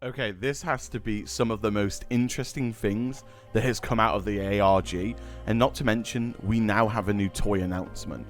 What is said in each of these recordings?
Okay, this has to be some of the most interesting things that has come out of the ARG, and not to mention, we now have a new toy announcement.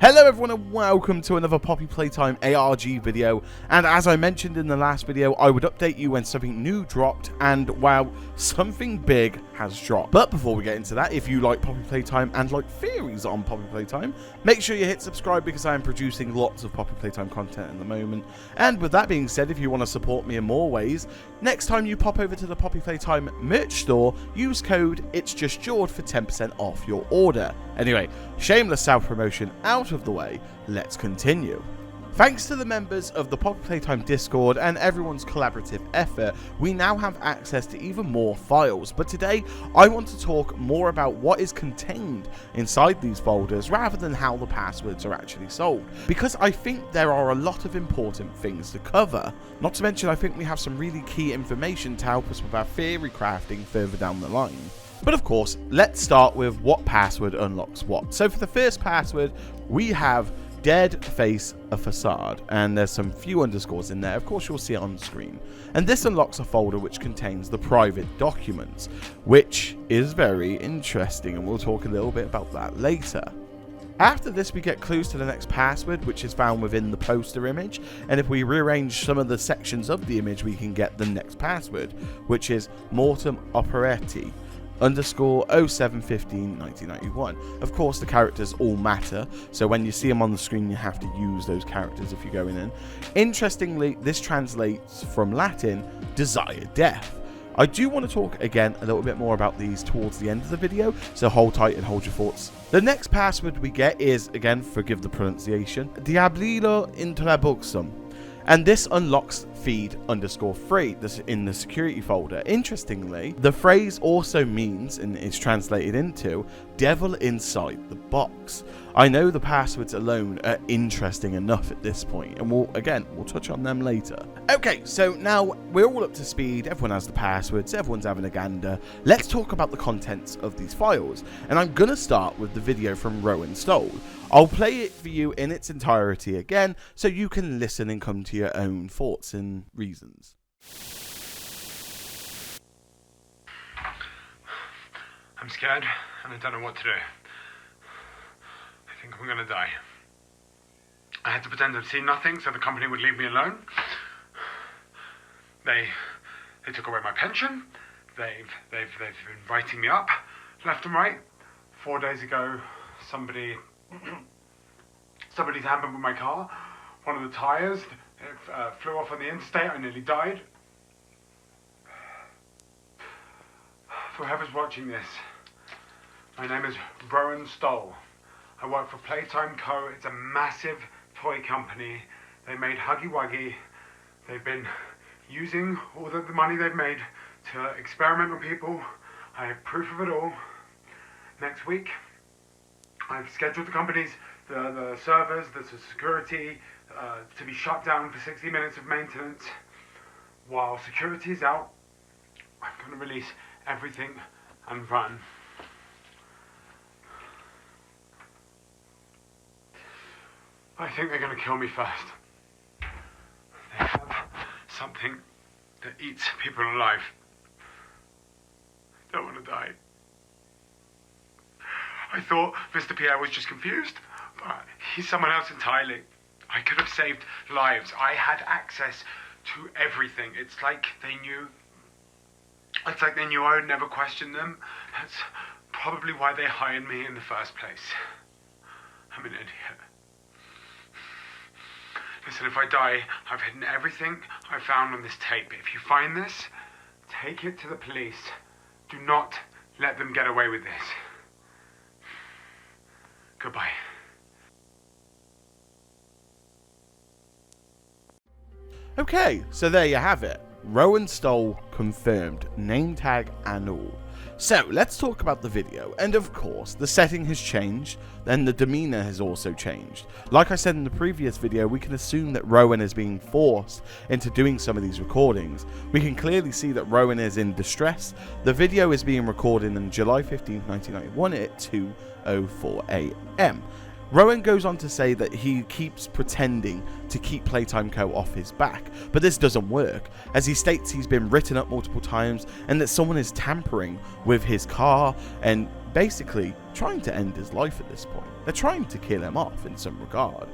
Hello everyone and welcome to another Poppy Playtime ARG video, and as I mentioned in the last video, I would update you when something new dropped, and wow, something big has dropped. But before we get into that, if you like Poppy Playtime and like theories on Poppy Playtime, make sure you hit subscribe because I am producing lots of Poppy Playtime content at the moment. And with that being said, if you want to support me in more ways, next time you pop over to the Poppy Playtime merch store, use code It'sJustJord for 10% off your order. Anyway, shameless self-promotion out of the way, let's continue. Thanks to the members of the Poppy Playtime Discord and everyone's collaborative effort, we now have access to even more files, but today I want to talk more about what is contained inside these folders rather than how the passwords are actually sold, because I think there are a lot of important things to cover. Not to mention, I think we have some really key information to help us with our theory crafting further down the line. But of course, let's start with what password unlocks what. So for the first password, we have dead face a facade, and there's some few underscores in there. Of course, you'll see it on screen. And this unlocks a folder which contains the private documents, which is very interesting, and we'll talk a little bit about that later. After this, we get clues to the next password, which is found within the poster image, and if we rearrange some of the sections of the image, we can get the next password, which is Mortem Operetti _ 0715 1991. Of course, the characters all matter, so when you see them on the screen, you have to use those characters if you're going in. Interestingly, this translates from Latin, desired death. I do want to talk again a little bit more about these towards the end of the video, so hold tight and hold your thoughts. The next password we get is, again, forgive the pronunciation, Diablilo Intrabuxum. And this unlocks feed _3 this in the security folder. Interestingly, the phrase also means, and is translated into, devil inside the box. I know the passwords alone are interesting enough at this point, and we'll touch on them later. Okay, so now we're all up to speed, everyone has the passwords, everyone's having a gander. Let's talk about the contents of these files, and I'm gonna start with the video from Rowan Stoll. I'll play it for you in its entirety again, so you can listen and come to your own thoughts and reasons. I'm scared, and I don't know what to do. I think I'm gonna die. I had to pretend I'd seen nothing so the company would leave me alone. They took away my pension. They've been writing me up left and right. 4 days ago, somebody tampered with my car. One of the tires flew off on the interstate. I nearly died. For whoever's watching this, my name is Rowan Stoll. I work for Playtime Co. It's a massive toy company. They made Huggy Wuggy. They've been using all the money they've made to experiment on people. I have proof of it all. Next week, I've scheduled the company's, the servers, the security, to be shut down for 60 minutes of maintenance. While security is out, I'm going to release everything and run. I think they're going to kill me first. They have something that eats people alive. I don't want to die. I thought Mr. Pierre was just confused, but he's someone else entirely. I could have saved lives. I had access to everything. It's like they knew I would never question them. That's probably why they hired me in the first place. I'm an idiot. Listen, if I die, I've hidden everything I found on this tape. If you find this, take it to the police. Do not let them get away with this. Goodbye. Okay, so there you have it. Rowan Stoll confirmed, name tag and all. So let's talk about the video, and of course the setting has changed, then the demeanor has also changed. Like I said in the previous video, we can assume that Rowan is being forced into doing some of these recordings. We can clearly see that Rowan is in distress. The video is being recorded on July 15, 1991 at 2:04 AM. Rowan goes on to say that he keeps pretending to keep Playtime Co. off his back, but this doesn't work, as he states he's been written up multiple times and that someone is tampering with his car and basically trying to end his life at this point. They're trying to kill him off in some regard.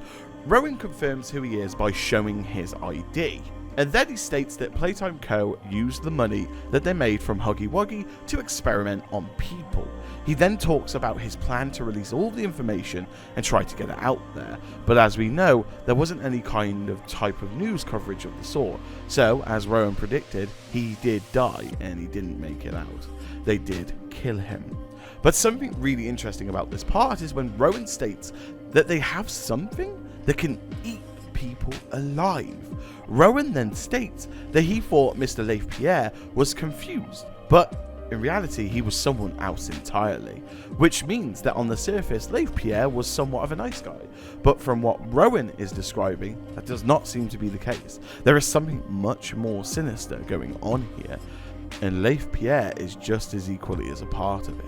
Rowan confirms who he is by showing his ID. And then he states that Playtime Co. used the money that they made from Huggy Wuggy to experiment on people. He then talks about his plan to release all the information and try to get it out there, but as we know, there wasn't any kind of type of news coverage of the sort, so as Rowan predicted, he did die and he didn't make it out. They did kill him. But something really interesting about this part is when Rowan states that they have something that can eat people alive. Rowan then states that he thought Mr. Leif Pierre was confused, but in reality he was someone else entirely, which means that on the surface Leif Pierre was somewhat of a nice guy, but from what Rowan is describing, that does not seem to be the case. There is something much more sinister going on here, and Leif Pierre is just as equally as a part of it.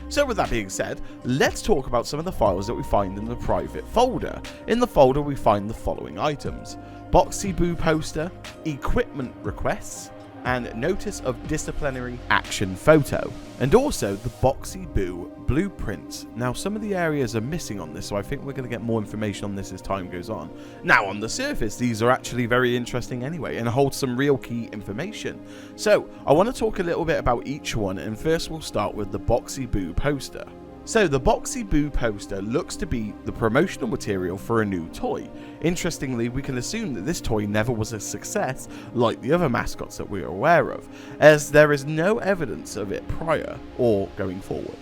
So with that being said, let's talk about some of the files that we find in the private folder. In the folder we find the following items: Boxy Boo poster, equipment requests, and notice of disciplinary action photo, and also the Boxy Boo blueprints. Now some of the areas are missing on this, so I think we're going to get more information on this as time goes on. Now on the surface these are actually very interesting anyway and hold some real key information. So I want to talk a little bit about each one, and first we'll start with the Boxy Boo poster. So the Boxy Boo poster looks to be the promotional material for a new toy. Interestingly, we can assume that this toy never was a success like the other mascots that we are aware of, as there is no evidence of it prior or going forward.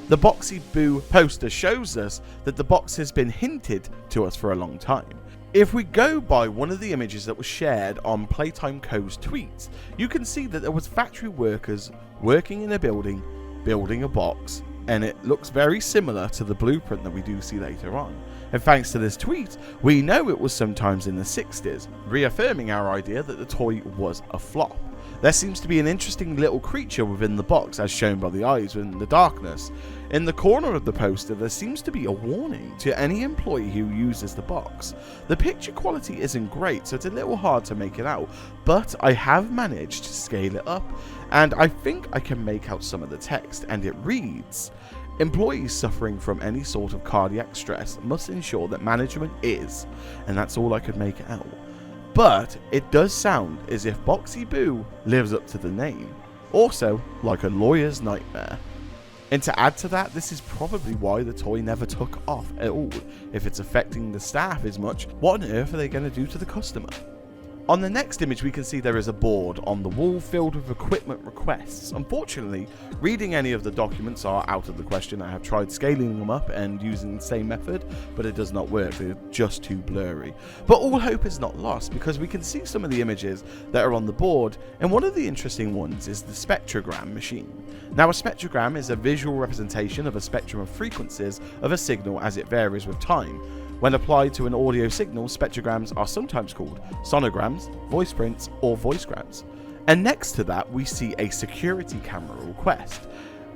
The Boxy Boo poster shows us that the box has been hinted to us for a long time. If we go by one of the images that was shared on Playtime Co.'s tweets, you can see that there was factory workers working in a building, building a box, and it looks very similar to the blueprint that we do see later on. And thanks to this tweet, we know it was sometimes in the 60s, reaffirming our idea that the toy was a flop. There seems to be an interesting little creature within the box, as shown by the eyes in the darkness. In the corner of the poster, there seems to be a warning to any employee who uses the box. The picture quality isn't great, so it's a little hard to make it out, but I have managed to scale it up, and I think I can make out some of the text, and it reads: "Employees suffering from any sort of cardiac stress must ensure that management is," and that's all I could make out. But it does sound as if Boxy Boo lives up to the name. Also, like a lawyer's nightmare. And to add to that, this is probably why the toy never took off at all. If it's affecting the staff as much, what on earth are they going to do to the customer? On the next image we can see there is a board on the wall filled with equipment requests. Unfortunately, reading any of the documents are out of the question. I have tried scaling them up and using the same method, but it does not work. They're just too blurry. But all hope is not lost, because we can see some of the images that are on the board, and one of the interesting ones is the spectrogram machine. Now a spectrogram is a visual representation of a spectrum of frequencies of a signal as it varies with time. When applied to an audio signal, spectrograms are sometimes called sonograms, voice prints, or voicegrams. And next to that, we see a security camera request.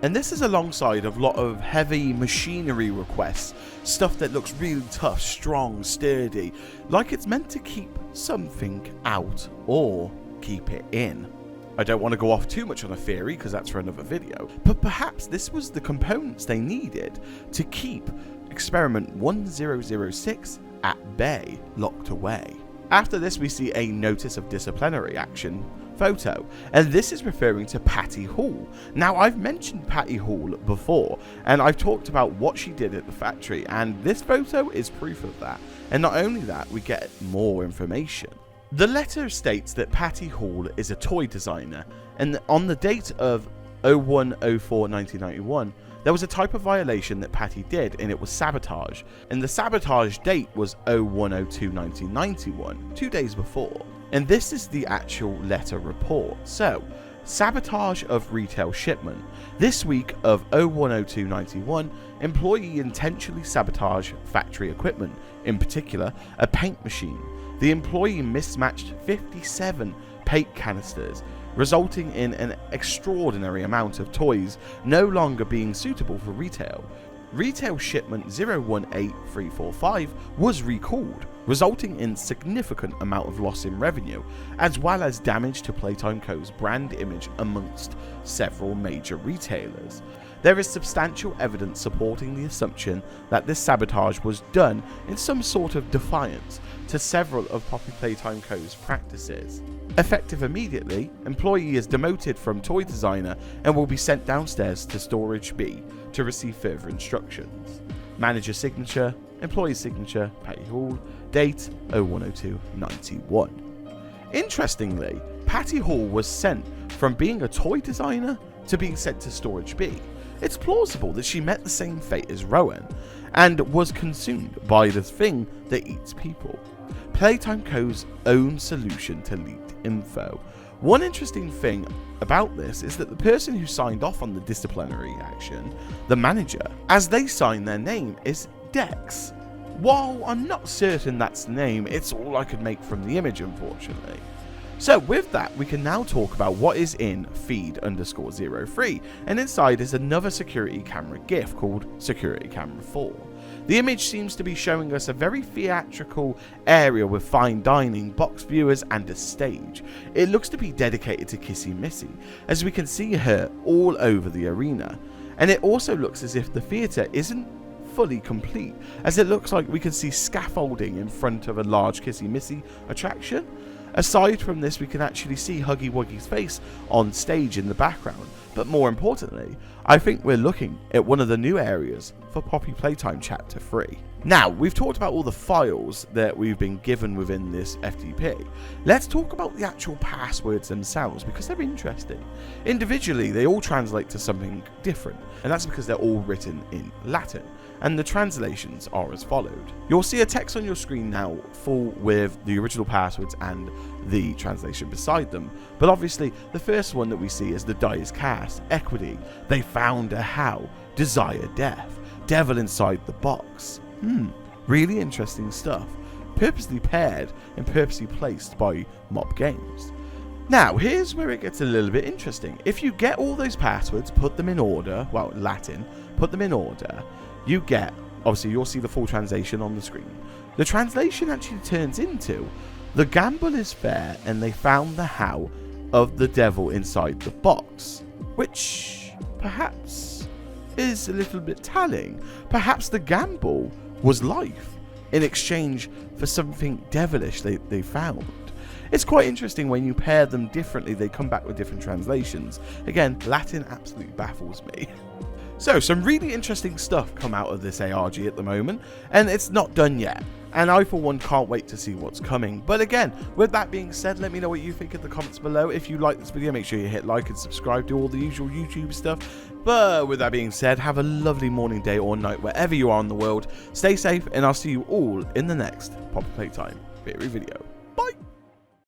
And this is alongside a lot of heavy machinery requests, stuff that looks really tough, strong, sturdy, like it's meant to keep something out or keep it in. I don't want to go off too much on a theory because that's for another video, but perhaps this was the components they needed to keep Experiment 1006 at bay, locked away. After this we see a notice of disciplinary action photo, and this is referring to Patty Hall. Now I've mentioned Patty Hall before, and I've talked about what she did at the factory, and this photo is proof of that. And not only that, we get more information. The letter states that Patty Hall is a toy designer, and on the date of 01/04/1991, there was a type of violation that Patty did, and it was sabotage. And the sabotage date was 01/02/1991, 2 days before. And this is the actual letter report. So, sabotage of retail shipment. This week of 01/02/91, employee intentionally sabotage factory equipment, in particular a paint machine. The employee mismatched 57 paint canisters, resulting in an extraordinary amount of toys no longer being suitable for retail. retail shipment 018345 was recalled, resulting in significant amount of loss in revenue, as well as damage to Playtime Co.'s brand image amongst several major retailers. There is substantial evidence supporting the assumption that this sabotage was done in some sort of defiance to several of Poppy Playtime Co.'s practices. Effective immediately, employee is demoted from toy designer and will be sent downstairs to Storage B to receive further instructions. Manager signature, employee signature, Patty Hall, date 010291. Interestingly, Patty Hall was sent from being a toy designer to being sent to Storage B. It's plausible that she met the same fate as Rowan and was consumed by the thing that eats people. Playtime Co.'s own solution to leaked info. One interesting thing about this is that the person who signed off on the disciplinary action, the manager, as they sign their name, is Dex. While I'm not certain that's the name, it's all I could make from the image, unfortunately. So with that, we can now talk about what is in feed_03, and inside is another security camera GIF called Security Camera 4. The image seems to be showing us a very theatrical area with fine dining, box viewers and a stage. It looks to be dedicated to Kissy Missy, as we can see her all over the arena. And it also looks as if the theatre isn't fully complete, as it looks like we can see scaffolding in front of a large Kissy Missy attraction. Aside from this, we can actually see Huggy Wuggy's face on stage in the background, but more importantly, I think we're looking at one of the new areas for Poppy Playtime Chapter 3. Now, we've talked about all the files that we've been given within this FTP. Let's talk about the actual passwords themselves, because they're interesting. Individually, they all translate to something different, and that's because they're all written in Latin, and the translations are as followed. You'll see a text on your screen now full with the original passwords and the translation beside them, but obviously the first one that we see is the die is cast, equity, they found a how, desire death, devil inside the box. Really interesting stuff, purposely paired and purposely placed by Mob Games. Now, here's where it gets a little bit interesting. If you get all those passwords, put them in order, well, Latin, put them in order, you get, obviously you'll see the full translation on the screen. The translation actually turns into, the gamble is fair and they found the how of the devil inside the box, which perhaps is a little bit telling. Perhaps the gamble was life in exchange for something devilish they found. It's quite interesting when you pair them differently, they come back with different translations. Again, Latin absolutely baffles me. So, some really interesting stuff come out of this ARG at the moment, and it's not done yet. And I, for one, can't wait to see what's coming. But again, with that being said, let me know what you think in the comments below. If you like this video, make sure you hit like and subscribe, do all the usual YouTube stuff. But with that being said, have a lovely morning, day, or night, wherever you are in the world. Stay safe, and I'll see you all in the next Poppy Playtime video. Bye!